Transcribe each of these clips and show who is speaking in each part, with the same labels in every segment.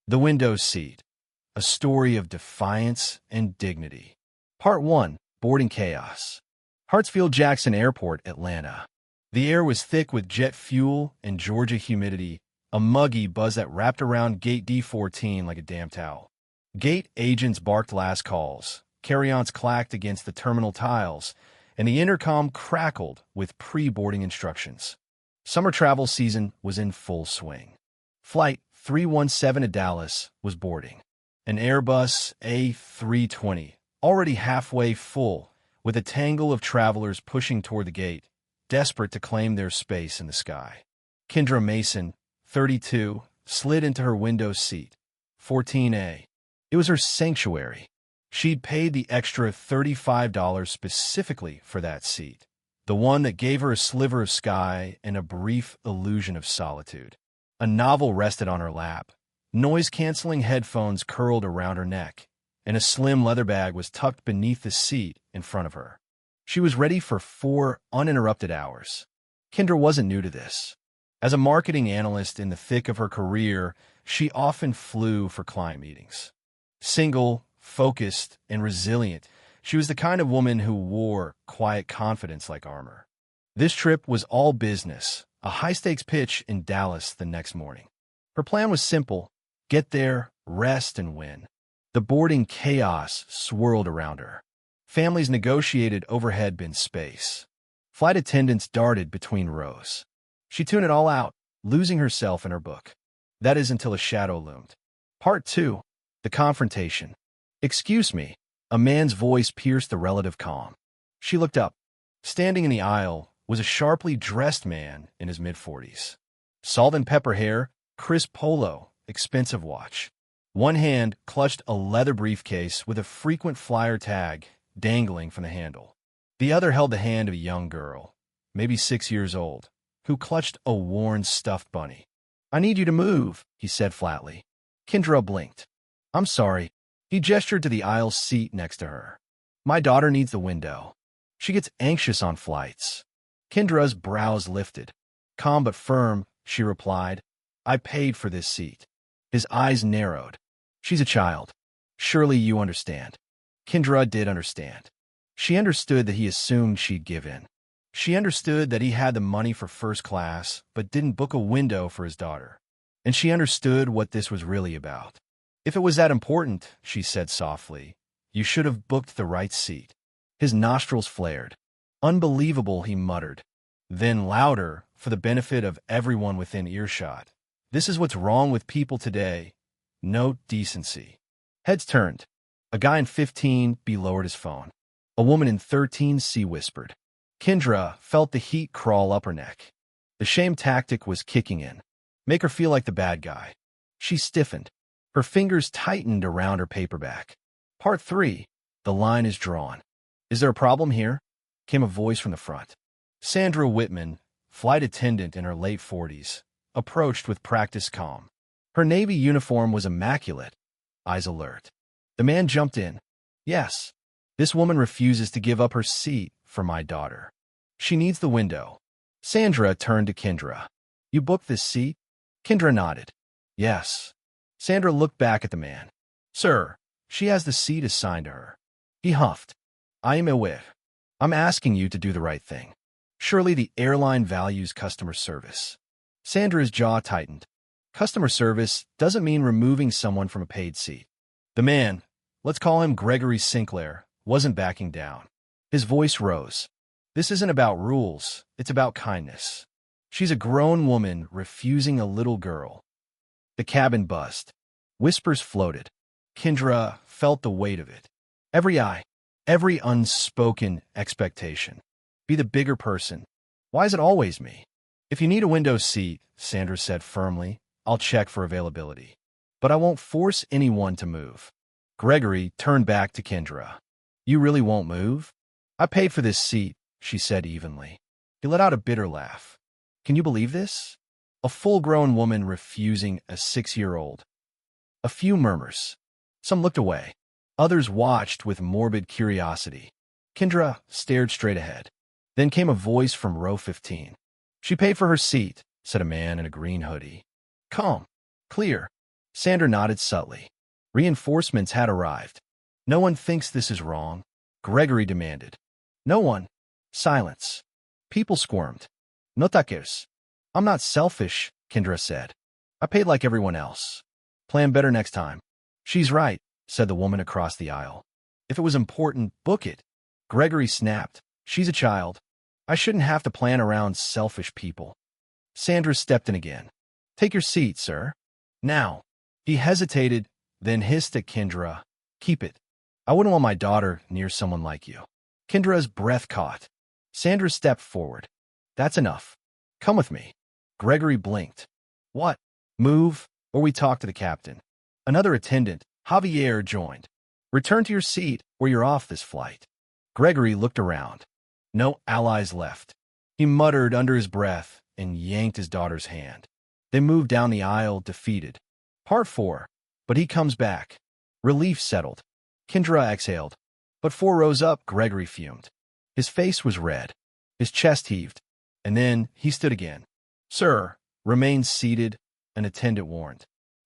Speaker 1: The Window Seat, a story of defiance and dignity. Part 1, Boarding Chaos. Hartsfield-Jackson Airport, Atlanta. The air was thick with jet fuel and Georgia humidity, a muggy buzz that wrapped around Gate D14 like a damp towel. Gate agents barked last calls, carry-ons clacked against the terminal tiles, and the intercom crackled with pre-boarding instructions. Summer travel season was in full swing. Flight 317 to Dallas was boarding. An Airbus A320, already halfway full, with a tangle of travelers pushing toward the gate, desperate to claim their space in the sky. Kendra Mason, 32, slid into her window seat, 14A. It was her sanctuary. She'd paid the extra $35 specifically for that seat, the one that gave her a sliver of sky and a brief illusion of solitude. A novel rested on her lap, noise-canceling headphones curled around her neck, and a slim leather bag was tucked beneath the seat in front of her. She was ready for 4 uninterrupted hours. Kendra wasn't new to this. As a marketing analyst in the thick of her career, she often flew for client meetings. Single, focused, and resilient, she was the kind of woman who wore quiet confidence like armor. This trip was all business, a high-stakes pitch in Dallas the next morning. Her plan was simple: get there, rest, and win. The boarding chaos swirled around her. Families negotiated overhead bin space. Flight attendants darted between rows. She tuned it all out, losing herself in her book. That is until a shadow loomed. Part 2, the confrontation. "Excuse me." A man's voice pierced the relative calm. She looked up. Standing in the aisle was a sharply dressed man in his mid-40s. Salt and pepper hair, crisp polo, expensive watch. One hand clutched a leather briefcase with a frequent flyer tag dangling from the handle. The other held the hand of a young girl, maybe 6 years old, who clutched a worn stuffed bunny. "I need you to move," he said flatly. Kendra blinked. "I'm sorry." He gestured to the aisle seat next to her. "My daughter needs the window. She gets anxious on flights." Kendra's brows lifted. "Calm but firm," she replied. "I paid for this seat." His eyes narrowed. "She's a child. Surely you understand." Kendra did understand. She understood that he assumed she'd give in. She understood that he had the money for first class, but didn't book a window for his daughter. And she understood what this was really about. "If it was that important," she said softly, "you should have booked the right seat." His nostrils flared. "Unbelievable," he muttered. Then louder, for the benefit of everyone within earshot. "This is what's wrong with people today. No decency." Heads turned. A guy in 15B lowered his phone. A woman in 13C whispered. Kendra felt the heat crawl up her neck. The shame tactic was kicking in. Make her feel like the bad guy. She stiffened. Her fingers tightened around her paperback. Part 3. The line is drawn. "Is there a problem here?" Came a voice from the front. Sandra Whitman, flight attendant in her late 40s, approached with practiced calm. Her Navy uniform was immaculate, eyes alert. The man jumped in. "Yes. This woman refuses to give up her seat for my daughter. She needs the window." Sandra turned to Kendra. "You booked this seat?" Kendra nodded. "Yes." Sandra looked back at the man. "Sir, she has the seat assigned to her." He huffed. "I am aware. I'm asking you to do the right thing. Surely the airline values customer service." Sandra's jaw tightened. Customer service doesn't mean removing someone from a paid seat. The man, let's call him Gregory Sinclair, wasn't backing down. His voice rose. "This isn't about rules, it's about kindness. She's a grown woman refusing a little girl." The cabin buzzed. Whispers floated. Kendra felt the weight of it. Every eye, every unspoken expectation. Be the bigger person. "Why is it always me?" "If you need a window seat," Sandra said firmly, "I'll check for availability. But I won't force anyone to move." Gregory turned back to Kendra. "You really won't move?" "I paid for this seat," she said evenly. He let out a bitter laugh. "Can you believe this? A full-grown woman refusing a 6-year-old. A few murmurs. Some looked away. Others watched with morbid curiosity. Kendra stared straight ahead. Then came a voice from row 15. "She paid for her seat," said a man in a green hoodie. "Calm. Clear. Sandra nodded subtly. Reinforcements had arrived. No one thinks this is wrong, Gregory demanded. No one. Silence. People squirmed. No taqueros. I'm not selfish, Kendra said. I paid like everyone else. Plan better next time. She's right, said the woman across the aisle. If it was important, book it. Gregory snapped. She's a child. I shouldn't have to plan around selfish people. Sandra stepped in again. Take your seat, sir. Now. He hesitated, then hissed at Kendra. Keep it. I wouldn't want my daughter near someone like you. Kendra's breath caught. Sandra stepped forward. That's enough. Come with me. Gregory blinked. What? Move, or we talk to the captain. Another attendant, Javier, joined. Return to your seat, or you're off this flight. Gregory looked around. No allies left. He muttered under his breath and yanked his daughter's hand. They moved down the aisle, defeated. Part 4. But he comes back. Relief settled. Kendra exhaled. But 4 rows up, Gregory fumed. His face was red. His chest heaved. And then he stood again. Sir, remain seated, an attendant warned.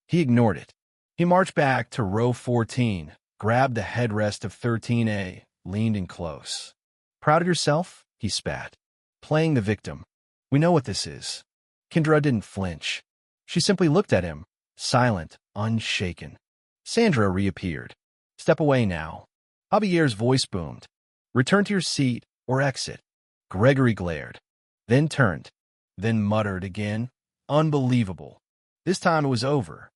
Speaker 1: He ignored it. He marched back to row 14, grabbed the headrest of 13A, leaned in close. Proud of yourself? He spat. Playing the victim. We know what this is. Kendra didn't flinch. She simply looked at him, silent, unshaken. Sandra reappeared. Step away now. Javier's voice boomed. Return to your seat or exit. Gregory glared. Then turned. Then muttered again. Unbelievable. This time it was over.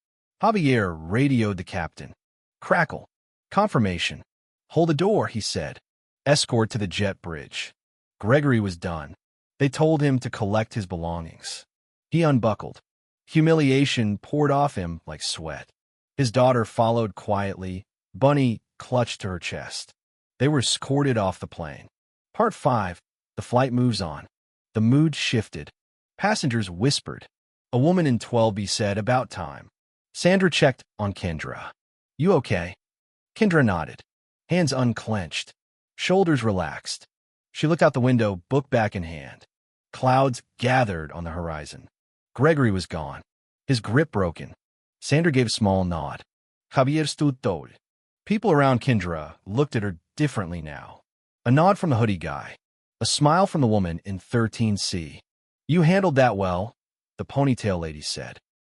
Speaker 1: Javier radioed the captain. Crackle. Confirmation. Hold the door, he said. Escort to the jet bridge. Gregory was done. They told him to collect his belongings. He unbuckled. Humiliation poured off him like sweat. His daughter followed quietly. Bunny clutched to her chest. They were escorted off the plane. Part 5. The flight moves on. The mood shifted. Passengers whispered. A woman in 12B said, about time. Sandra checked on Kendra. You okay? Kendra nodded. Hands unclenched. Shoulders relaxed. She looked out the window, book back in hand. Clouds gathered on the horizon. Gregory was gone. His grip broken. Sandra gave a small nod. Javier stood tall. People around Kendra looked at her differently now. A nod from the hoodie guy. A smile from the woman in 13C. You handled that well, the ponytail lady said.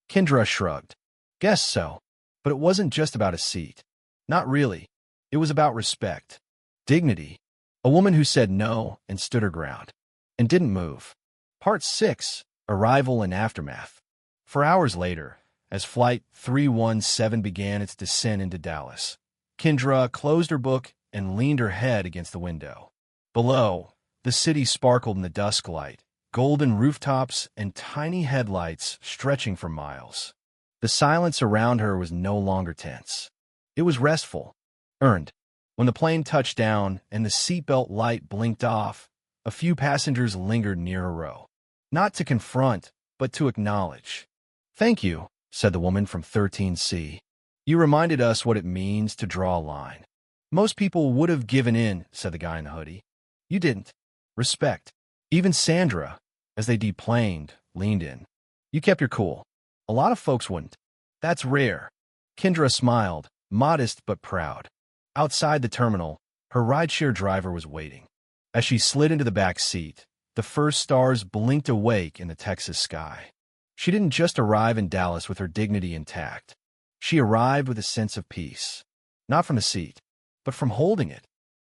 Speaker 1: Kendra shrugged. Guess so. But it wasn't just about a seat. Not really. It was about respect. Dignity. A woman who said no and stood her ground. And didn't move. Part 6. Arrival and aftermath. 4 hours later, as Flight 317 began its descent into Dallas, Kendra closed her book and leaned her head against the window. Below, the city sparkled in the dusk light, golden rooftops and tiny headlights stretching for miles. The silence around her was no longer tense. It was restful, earned. When the plane touched down and the seatbelt light blinked off, a few passengers lingered near her row. Not to confront, but to acknowledge. Thank you, said the woman from 13C. You reminded us what it means to draw a line. Most people would have given in, said the guy in the hoodie. You didn't. Respect. Even Sandra, as they deplaned, leaned in. You kept your cool. A lot of folks wouldn't. That's rare. Kendra smiled, modest but proud. Outside the terminal, her rideshare driver was waiting. As she slid into the back seat, the first stars blinked awake in the Texas sky. She didn't just arrive in Dallas with her dignity intact. She arrived with a sense of peace. Not from the seat, but from holding it.